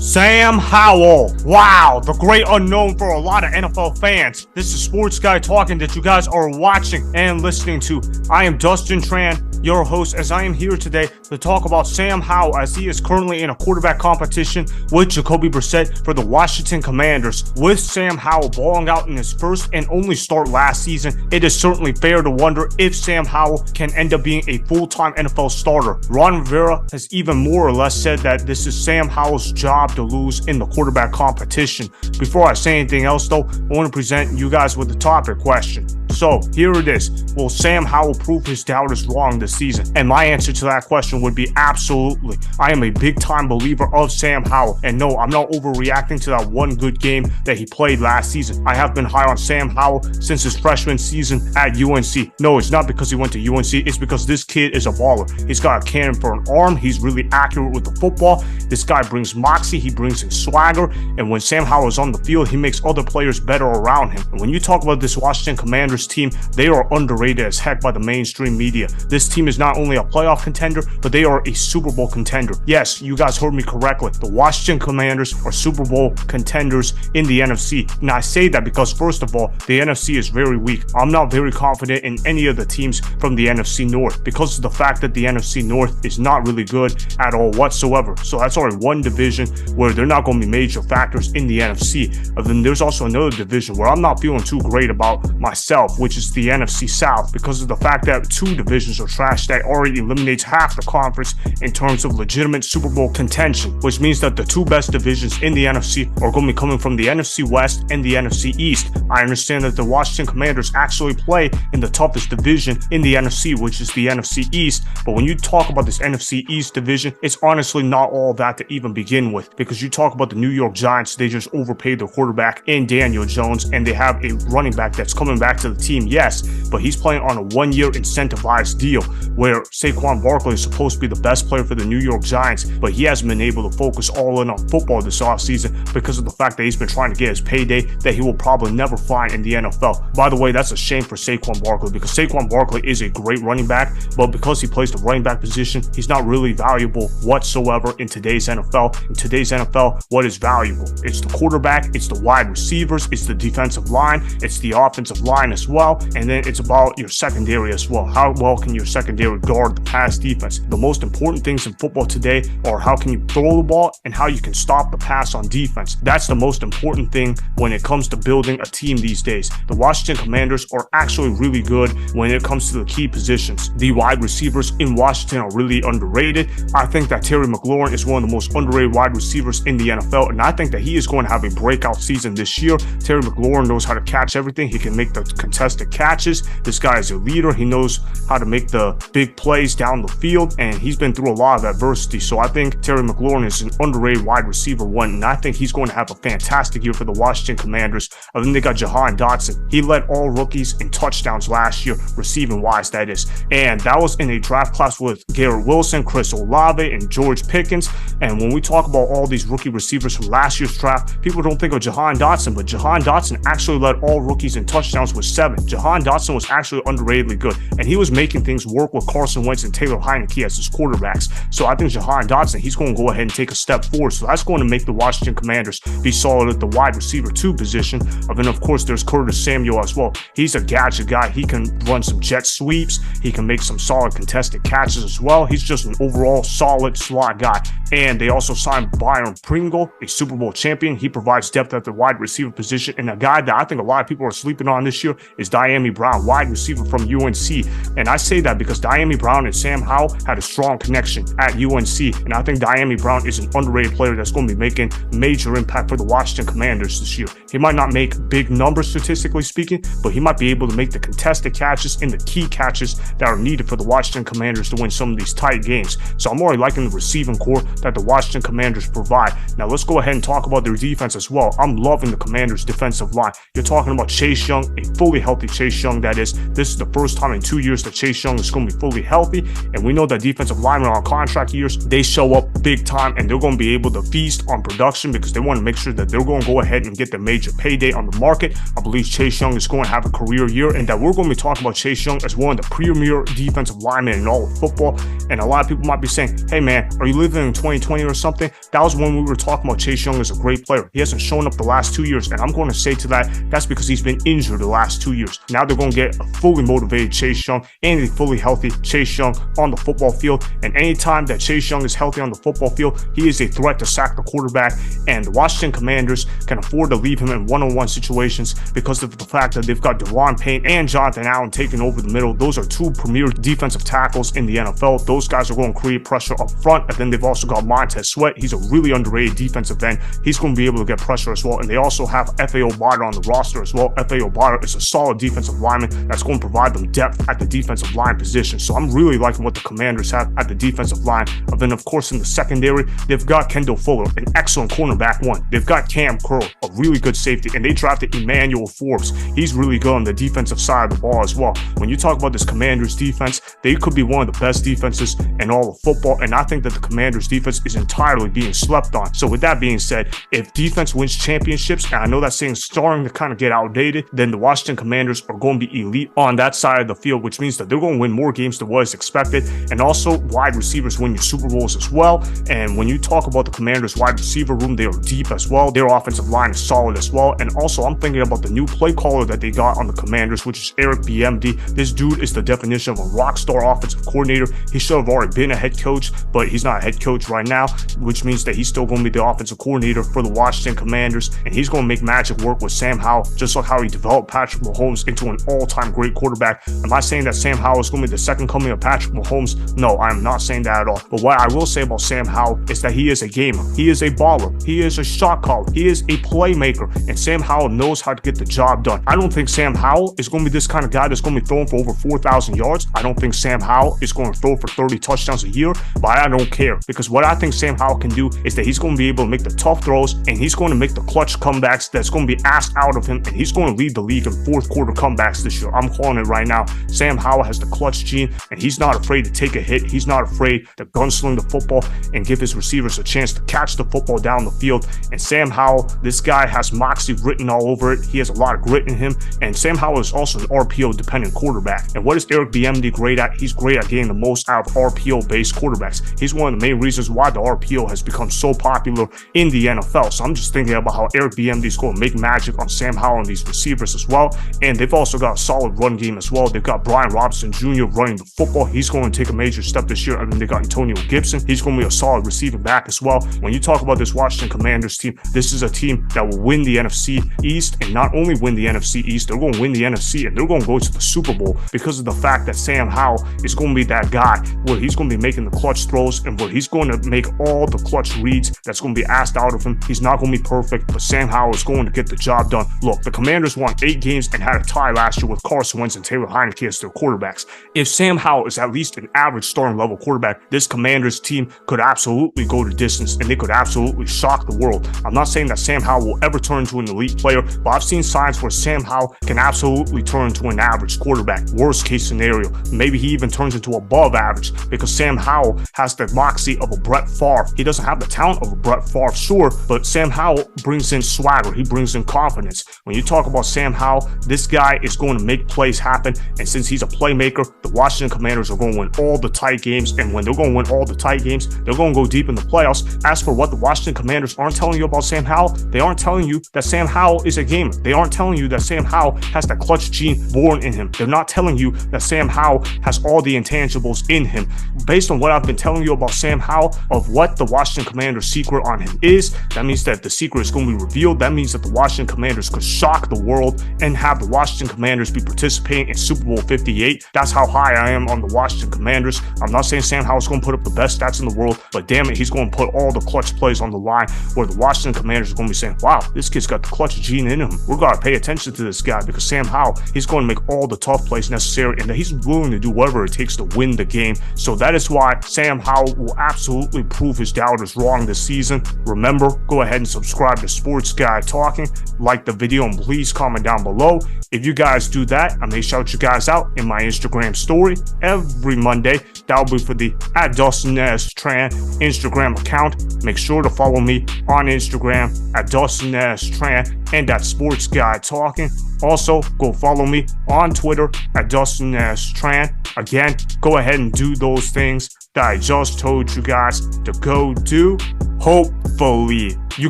Sam Howell. Wow, the great unknown for a lot of NFL fans. This is Sports Guy Talking that you guys are watching and listening to. I am Dustin Tran, your host, as I am here today to talk about Sam Howell as he is currently in a quarterback competition with Jacoby Brissett for the Washington Commanders. With Sam Howell balling out in his first and only start last season, it is certainly fair to wonder if Sam Howell can end up being a full-time NFL starter. Ron Rivera has even more or less said that this is Sam Howell's job to lose in the quarterback competition. Before I say anything else though, I want to present you guys with the topic question. So here it is. Will Sam Howell prove his doubters wrong this season? And my answer to that question would be absolutely. I am a big time believer of Sam Howell. And no, I'm not overreacting to that one good game that he played last season. I have been high on Sam Howell since his freshman season at UNC. No, it's not because he went to UNC. It's because this kid is a baller. He's got a cannon for an arm. He's really accurate with the football. This guy brings moxie. He brings in swagger. And when Sam Howell is on the field, he makes other players better around him. And when you talk about this Washington Commanders team, they are underrated as heck by the mainstream media. This team is not only a playoff contender, but they are a Super Bowl contender. Yes, you guys heard me correctly. The Washington Commanders are Super Bowl contenders in the NFC. And I say that because, first of all, the NFC is very weak. I'm not very confident in any of the teams from the NFC North because of the fact that the NFC North is not really good at all whatsoever. So that's already one division where they're not going to be major factors in the NFC. And then there's also another division where I'm not feeling too great about myself, which is the NFC South, because of the fact that two divisions are trash. That already eliminates half the conference in terms of legitimate Super Bowl contention, which means that the two best divisions in the NFC are going to be coming from the NFC West and the NFC East. I understand that the Washington Commanders actually play in the toughest division in the NFC, which is the NFC East, but when you talk about this NFC East division, it's honestly not all that to even begin with, because you talk about the New York Giants, they just overpaid their quarterback in Daniel Jones, and they have a running back that's coming back to the team, yes, but he's playing on a one-year incentivized deal where Saquon Barkley is supposed to be the best player for the New York Giants, but he hasn't been able to focus all in on football this offseason because of the fact that he's been trying to get his payday that he will probably never find in the NFL. By the way, that's a shame for Saquon Barkley because Saquon Barkley is a great running back, but because he plays the running back position, he's not really valuable whatsoever in today's NFL. In today's NFL, what is valuable? It's the quarterback, it's the wide receivers, it's the defensive line, it's the offensive line as well, and then it's about your secondary as well. How well can your secondary guard the pass defense? The most important things in football today are how can you throw the ball and how you can stop the pass on defense. That's the most important thing when it comes to building a team these days. The Washington Commanders are actually really good when it comes to the key positions. The wide receivers in Washington are really underrated. I think that Terry McLaurin is one of the most underrated wide receivers in the NFL, and I think that he is going to have a breakout season this year. Terry McLaurin knows how to catch everything. He can make the contested catches. This guy is a leader. He knows how to make the big plays down the field, and he's been through a lot of adversity. So I think Terry McLaurin is an underrated wide receiver one, and I think he's going to have a fantastic year for the Washington Commanders. And then they got Jahan Dotson. He led all rookies in touchdowns last year, receiving wise that is. And that was in a draft class with Garrett Wilson, Chris Olave, and George Pickens. And when we talk about all these rookie receivers from last year's draft, people don't think of Jahan Dotson, but Jahan Dotson actually led all rookies in touchdowns with 7. Jahan Dotson was actually underratedly good, and he was making things work with Carson Wentz and Taylor Heinicke as his quarterbacks. So I think Jahan Dotson, he's going to go ahead and take a step forward. So that's going to make the Washington Commanders be solid at the wide receiver 2 position. And then, of course, there's Curtis Samuel as well. He's a gadget guy. He can run some jet sweeps. He can make some solid contested catches as well. He's just an overall solid slot guy. And they also signed Byron Pringle, a Super Bowl champion. He provides depth at the wide receiver position. And a guy that I think a lot of people are sleeping on this year is Dyami Brown, wide receiver from UNC. And I say that because Dyami Brown and Sam Howell had a strong connection at UNC. And I think Dyami Brown is an underrated player that's going to be making major impact for the Washington Commanders this year. He might not make big numbers statistically speaking, but he might be able to make the contested catches and the key catches that are needed for the Washington Commanders to win some of these tight games. So I'm already liking the receiving core that the Washington Commanders provide. Now let's go ahead and talk about their defense as well. I'm loving the Commanders' defensive line. You're talking about Chase Young, a fully healthy Chase Young, that is. This is the first time in 2 years that Chase Young is going to be fully healthy, and we know that defensive linemen on contract years, they show up big time, and they're going to be able to feast on production because they want to make sure that they're going to go ahead and get the major payday on the market. I believe Chase Young is going to have a career year, and that we're going to be talking about Chase Young as one of the premier defensive linemen in all of football. And a lot of people might be saying, hey man, are you living in 2020 or something? That was when we were talking about Chase Young as a great player. He hasn't shown up the last 2 years, and I'm going to say to that's because he's been injured the last 2 years. Now they're going to get a fully motivated Chase Young and a fully healthy Chase Young on the football field. And anytime that Chase Young is healthy on the football field, he is a threat to sack the quarterback. And the Washington Commanders can afford to leave him in one-on-one situations because of the fact that they've got Deron Payne and Jonathan Allen taking over the middle. Those are two premier defensive tackles in the NFL. Those guys are going to create pressure up front. And then they've also got Montez Sweat. He's a really underrated defensive end. He's going to be able to get pressure as well. And they also have F.A. Obata on the roster as well. F.A. Obata is a solid defensive lineman that's going to provide them depth at the defensive line position. So I'm really liking what the Commanders have at the defensive line. And then, of course, in the secondary, they've got Kendall Fuller, an excellent cornerback one. They've got Cam Curl, a really good safety. And they drafted Emmanuel Forbes. He's really good on the defensive side of the ball as well. When you talk about this Commanders defense, they could be one of the best defenses in all of football. And I think that the Commanders defense is entirely being slept on. So with that being said, if defense wins championships, and I know that saying's starting to kind of get outdated, then the Washington Commanders are going to be elite on that side of the field, which means that they're going to win more games than what is expected. And also, wide receivers win your Super Bowls as well. And when you talk about the Commanders wide receiver room, they are deep as well. Their offensive line is solid as well. And also, I'm thinking about the new play caller that they got on the Commanders, which is Eric Bieniemy. This dude is the definition of a rock star offensive coordinator. He should have already been a head coach, but he's not a head coach right now, which means that he's still going to be the offensive coordinator for the Washington Commanders, and he's going to make magic work with Sam Howell, just like how he developed Patrick Mahomes into an all-time great quarterback. Am I saying that Sam Howell is going to be the second coming of Patrick Mahomes? No, I'm not saying that at all. But what I will say about Sam Howell is that he is a gamer. He is a baller. He is a shot caller. He is a playmaker, and Sam Howell knows how to get the job done. I don't think Sam Howell is going to be this kind of guy that's going to be throwing for over 4,000 yards. I don't think Sam Howell is going to throw for 30 touchdowns a year, but I don't care, because what I think Sam Howell can do is that he's going to be able to make the tough throws, and he's going to make the clutch comebacks that's going to be asked out of him, and he's going to lead the league in fourth quarter comebacks this year. I'm calling it right now. Sam Howell has the clutch gene, and he's not afraid to take a hit. He's not afraid to gunsling the football and give his receivers a chance to catch the football down the field. And Sam Howell, this guy has moxie written all over it. He has a lot of grit in him, and Sam Howell is also an RPO-dependent quarterback. And what is Eric Bieniemy great at? He's great at getting the most out of RPO-based quarterbacks. He's one of the main reasons why the RPO has become so popular in the NFL. So I'm just thinking about how Eric Bieniemy is going to make magic on Sam Howell and these receivers as well. And they've also got a solid run game as well. They've got Brian Robinson Jr. running the football. He's going to take a major step this year. And then they got Antonio Gibson. He's going to be a solid receiving back as well. When you talk about this Washington Commanders team, this is a team that will win the NFC East, and not only win the NFC East, they're going to win the NFC, and they're going to go to the Super Bowl because of the fact that Sam Howell is going to be that guy where he's going to be making the clutch throws and where he's going to make all the clutch reads that's going to be asked out of him. He's not going to be perfect, but Sam Howell is going to get the job done. Look, the Commanders won 8 games and had a tie last year with Carson Wentz and Taylor Heinicke as their quarterbacks. If Sam Howell is at least an average starting level quarterback, this Commanders team could absolutely go to distance, and they could absolutely shock the world. I'm not saying that Sam Howell will ever turn into an elite player, but I've seen signs where Sam Howell can absolutely turn into an average quarterback. Worst case scenario, maybe he even turns into above average, because Sam Howell has the moxie of a Brett Favre. He doesn't have the talent of a Brett Favre, sure, but Sam Howell brings in swagger. He brings in confidence. When you talk about Sam Howell, this guy is going to make plays happen, and since he's a playmaker, the Washington Commanders are going to win all the tight games, and when they're going to win all the tight games, they're going to go deep in the playoffs. As for what the Washington Commanders aren't telling you about Sam Howell, they aren't telling you that Sam Howell is a gamer. They aren't telling you that Sam Howell has that clutch gene born in him. They're not telling you that Sam Howell has all the intangibles in him. Based on what I've been telling you about Sam Howell, of what the Washington Commanders' secret on him is, that means that the secret is going to be revealed. That means that the Washington Commanders could shock the world and have the Washington Commanders be participating in Super Bowl 58. That's how high I am on the Washington Commanders. I'm not saying Sam Howell's going to put up the best stats in the world, but damn it, he's going to put all the clutch plays on the line where the Washington Commanders are going to be saying, wow, this kid's got the clutch gene in him. We're going to pay attention to this guy, because Sam Howell, he's going to make all the tough plays necessary, and that he's willing to do whatever it takes to win the game. So that is why Sam Howell will absolutely prove his doubters wrong this season. Remember, go ahead and subscribe to Sports Guy Talking, like the video, and please comment down below. If you guys do that, I may shout you guys out in my Instagram story every Monday. That'll be for the @Dustin_Tran Instagram account. Make sure to follow me on Instagram @Dustin_Tran and @SportsGuyTalking. Also, go follow me on Twitter @Dustin_Tran. Again, go ahead and do those things that I just told you guys to go do. Hopefully, you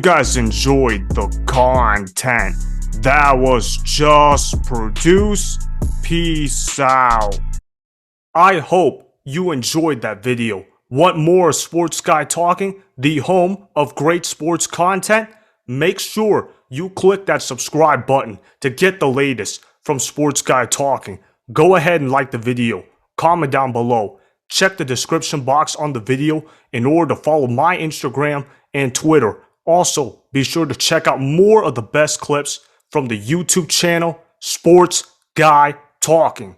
guys enjoyed the content that was just produced. Peace out. I hope you enjoyed that video. Want more Sports Guy Talking, the home of great sports content? Make sure you click that subscribe button to get the latest from Sports Guy Talking. Go ahead and like the video, comment down below, check the description box on the video in order to follow my Instagram and Twitter. Also, be sure to check out more of the best clips from the YouTube channel Sports Guy Talking.